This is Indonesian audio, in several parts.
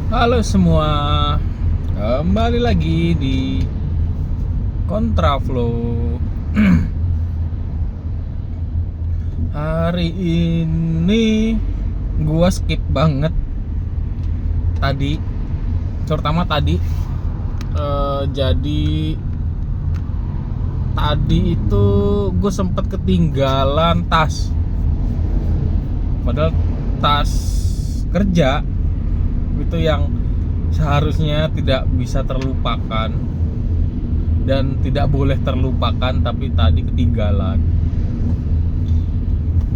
Halo semua, kembali lagi di Kontraflow. Hari ini gua skip banget tadi, terutama tadi. Jadi tadi itu gue sempet ketinggalan tas, padahal tas kerja itu yang seharusnya tidak bisa terlupakan dan tidak boleh terlupakan, tapi tadi ketinggalan.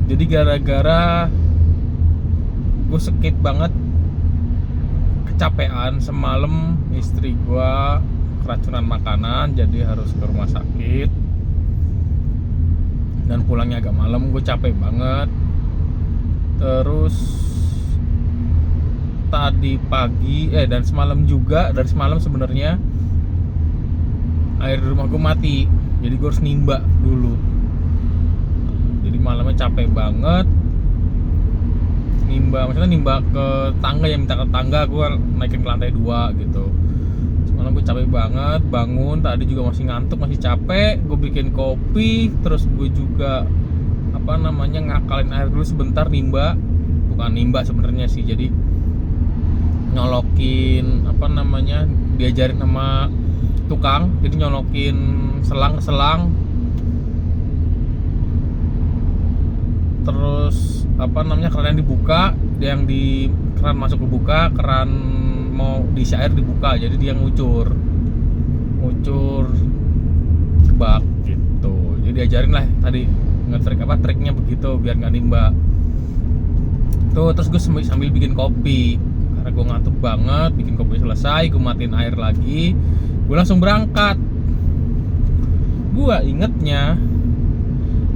Jadi gara-gara gue skip banget, kecapean semalam, istri gue keracunan makanan jadi harus ke rumah sakit dan pulangnya agak malam. Gue capek banget. Terus tadi pagi dan semalam juga, dari semalam sebenarnya air di rumah gue mati, jadi gue harus nimba dulu. Jadi malamnya capek banget, maksudnya nimba ke tangga, yang minta ke tangga, gue naikin ke lantai 2 gitu. Semalam gue capek banget, bangun tadi juga masih ngantuk, masih capek. Gue bikin kopi, terus gue juga ngakalin air dulu sebentar, bukan nimba sebenarnya sih, jadi nyolokin diajarin sama tukang, jadi nyolokin selang ke selang, terus keran dibuka, yang di keran masuk kebuka, keran mau diisi air dibuka, jadi dia ngucur ke bak gitu. Jadi diajarin lah tadi triknya begitu biar nggak nimba tuh. Terus gue sambil bikin kopi karena gue ngantuk banget. Bikin kopi selesai, gue matiin air lagi, gue langsung berangkat. Gue ingetnya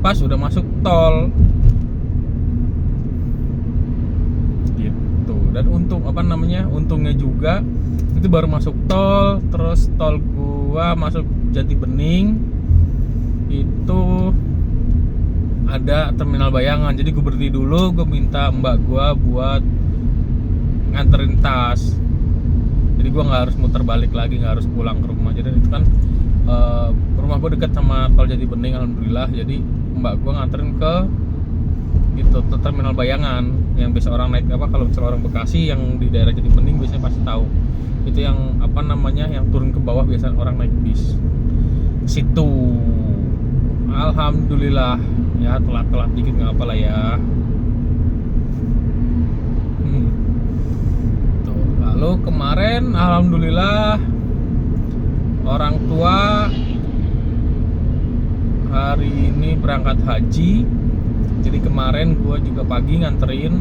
pas udah masuk tol gitu. Dan untungnya juga itu baru masuk tol. Terus tol gua masuk Jati Bening itu ada terminal Bayangan, jadi gue berhenti dulu, gue minta mbak gua buat nganterin tas. Jadi gua nggak harus muter balik lagi, nggak harus pulang ke rumah. Jadi itu kan rumah gue dekat sama tol Jati Bening, alhamdulillah. Jadi mbak gue nganterin ke terminal Bayangan, yang biasa orang naik kalau misalnya orang Bekasi yang di daerah Jati Bening biasanya pasti tahu. Itu yang yang turun ke bawah, biasa orang naik bis situ. Alhamdulillah ya, telat dikit nggak apa lah ya. Tuh, lalu kemarin alhamdulillah orang tua hari ini berangkat haji. Jadi kemarin gue juga pagi nganterin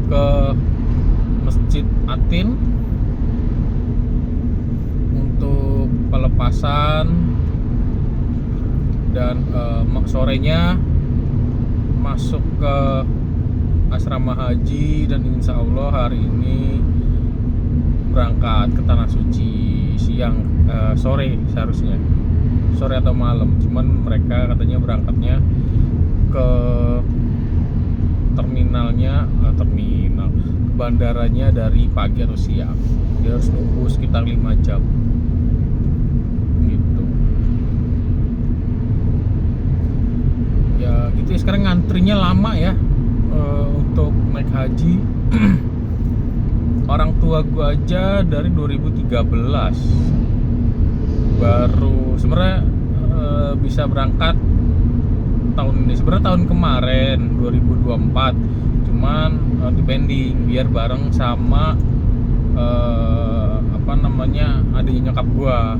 ke Masjid Atin untuk pelepasan, dan sorenya masuk ke asrama haji, dan insya Allah hari ini berangkat ke Tanah Suci sore, seharusnya sore atau malam. Cuman mereka katanya berangkatnya ke ke bandaranya dari pagi atau siang. Dia harus nunggu sekitar 5 jam gitu ya. Gitu ya, sekarang ngantrinya lama ya untuk naik haji. Orang tua gua aja dari 2013 baru sebenarnya bisa berangkat tahun ini. Sebenarnya tahun kemarin 2024, cuman dipending biar bareng sama adiknya nyokap gua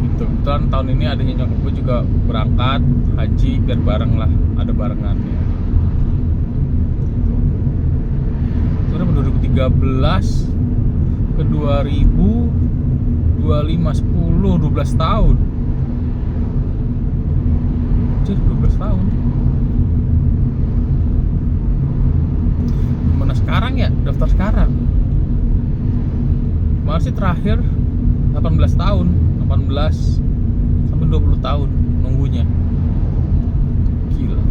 gitu. Tahun ini adiknya nyokap gua juga berangkat haji, biar bareng lah, ada barengannya. Itu udah 2013 ke 2025, 12 tahun. 12 tahun. Gimana sekarang ya, daftar sekarang? Masih terakhir 18 tahun, 18 sampai 20 tahun nunggunya. Gila.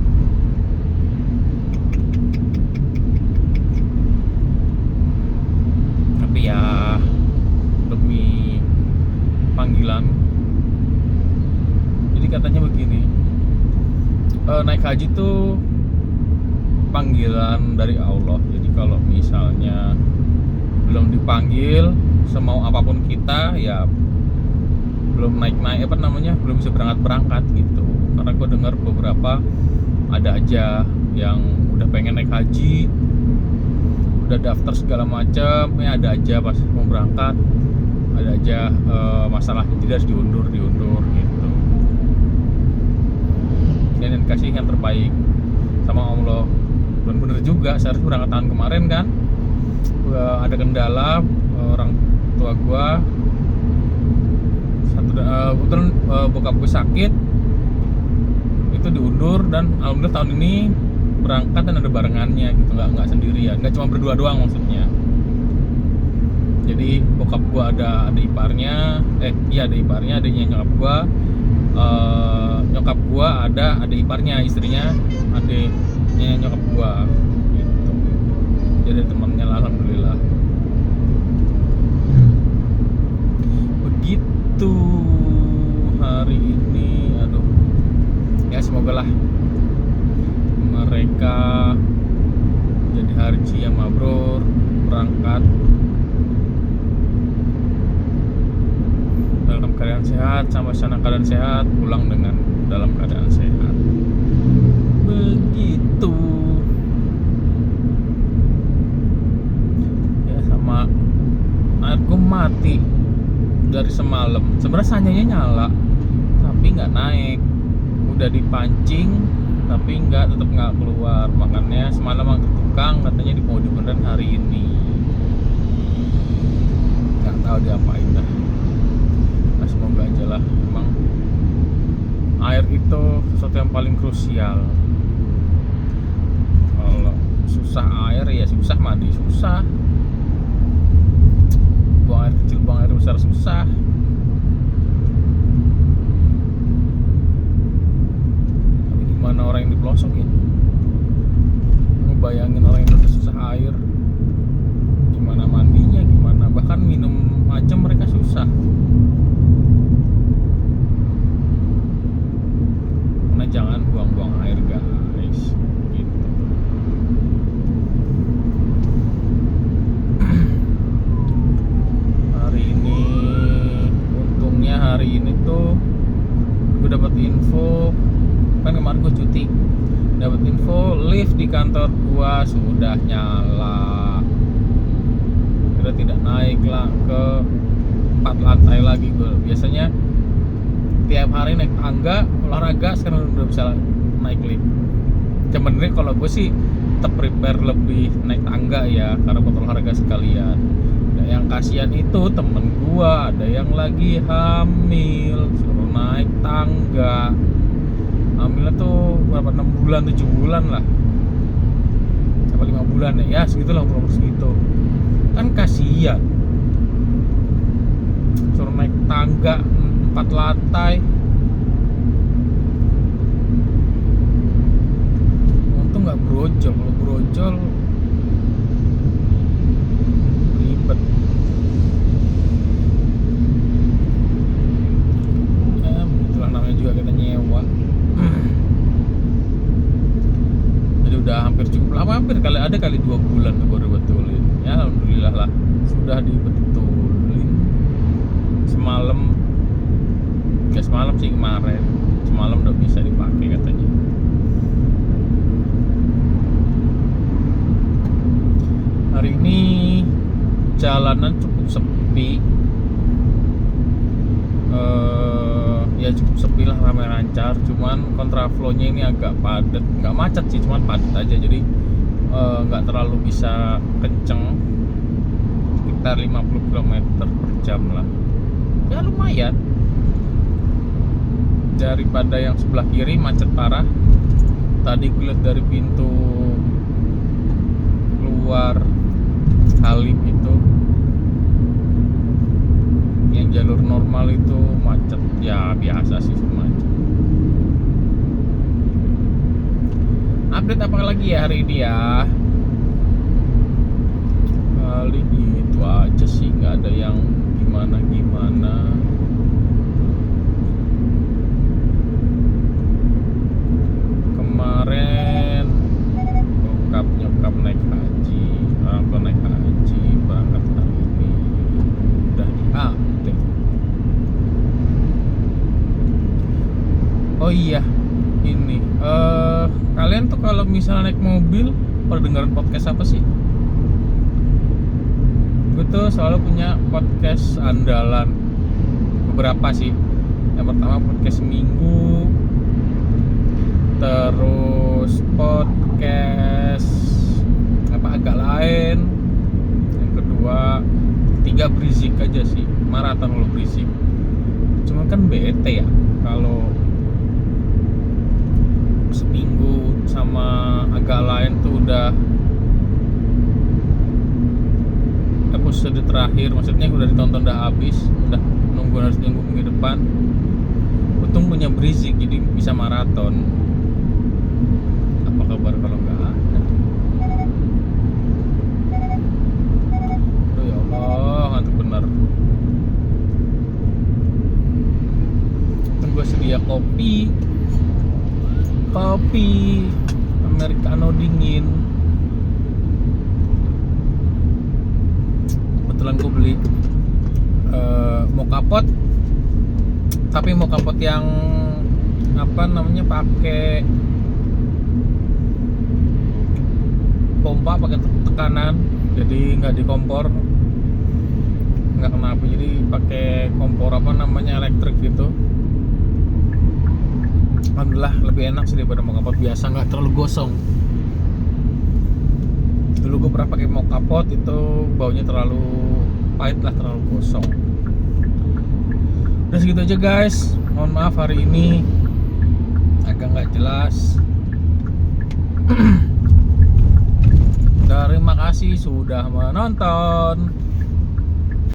naik haji tuh panggilan dari Allah. Jadi kalau misalnya belum dipanggil, semau apapun kita ya belum naik belum bisa berangkat gitu. Karena gue dengar beberapa ada aja yang udah pengen naik haji, udah daftar segala macam, ya ada aja pas mau berangkat ada aja masalah, jadi harus diundur gitu. Dan kasih yang terbaik sama Allah. Dan bener juga, saya harus berangkat tahun kemarin kan, ada kendala, orang tua gua kebetulan bokap gue sakit, itu diundur, dan alhamdulillah tahun ini berangkat dan ada barengannya gitu, nggak sendirian, nggak cuma berdua doang maksudnya. Jadi bokap gua ada iparnya, ada iparnya, adiknya nyokap gua, nyokap gua ada iparnya, istrinya adiknya nyokap gua gitu. Jadi temannya lah, alhamdulillah. Begitu hari ini, aduh ya, semoga lah mereka jadi haji yang mabrur, berangkat dalam keadaan sehat, sampai sana keadaan sehat, pulang dalam keadaan sehat. Begitu ya. Sama airku mati dari semalam. Sebenarnya sanyanya nyala tapi nggak naik, udah dipancing tapi tetap nggak keluar. Makanya semalam ke tukang, katanya mau dibenerin hari ini, nggak tahu diapain dah. Semoga aja lah. Emang air itu sesuatu yang paling krusial. Kalau susah air ya susah, mandi susah, buang air kecil, buang air besar susah. Tapi gimana orang yang di pelosok ya, ngebayangin orang yang udah susah air, gimana mandinya, gimana bahkan minum aja mereka susah. Jangan buang-buang air guys gitu. Hari ini untungnya hari ini tuh gue dapat info, kan kemarin gue cuti, dapat info lift di kantor gua sudah nyala. Kira tidak naik lah ke 4 lantai lagi. Gue biasanya tiap hari naik tangga olahraga, sekarang udah bisa naik lift. Sebenarnya kalau gue sih tetap prepare lebih naik tangga ya, karena buat olahraga sekalian. Nah, yang kasihan itu temen gue ada yang lagi hamil, suruh naik tangga. Hamilnya tuh berapa, 6 bulan 7 bulan lah, sampai 5 bulan ya segitulah, umur segitu. Kan kasihan, suruh naik tangga 4 lantai. Untung nggak brojol, kalau brojol ribet. Ya begitulah, namanya juga kita nyewa. Jadi udah hampir cukup lama, kali 2 bulan baru betulin. Ya alhamdulillah lah, sudah dibetulin semalam. Gak semalam sih, kemarin semalam udah bisa dipakai katanya. Hari ini jalanan cukup sepi, ya cukup sepi lah, ramai lancar. Cuman kontraflow-nya ini agak padat, nggak macet sih, cuman padat aja. Jadi nggak terlalu bisa kenceng, sekitar 50 km per jam lah. Ya lumayan, daripada yang sebelah kiri macet parah. Tadi gue lihat dari pintu keluar Halim itu, yang jalur normal itu macet, ya biasa sih macet. Update apa lagi ya hari ini ya, kali gitu aja sih, nggak ada yang gimana-gimana. Oh iya, ini kalian tuh kalau misalnya naik mobil pada dengerin podcast apa sih? Gue tuh selalu punya podcast andalan, beberapa sih. Yang pertama podcast Minggu, terus podcast apa agak lain, yang kedua, tiga berisik aja sih, maraton lo berisik. Cuma kan bete ya kalau seminggu sama agak lain tuh udah episode terakhir, maksudnya udah ditonton udah habis, udah nunggu harus minggu depan. Untung punya berisik jadi bisa maraton. Apa kabar kalau nggak ada? Aduh ya Allah, ngantuk bener. Kan gue sedia kopi americano dingin. Kebetulan gue beli mokapot, tapi mokapot yang apa namanya, pakai pompa, pakai tekanan, jadi nggak di kompor, nggak kena api, jadi pakai kompor apa namanya, elektrik gitu. Alhamdulillah lebih enak sih daripada mokapot biasa, nggak terlalu gosong. Dulu gue pernah pakai mokapot itu baunya terlalu pahit lah, terlalu gosong. Udah segitu aja guys, mohon maaf hari ini agak nggak jelas. Terima kasih sudah menonton.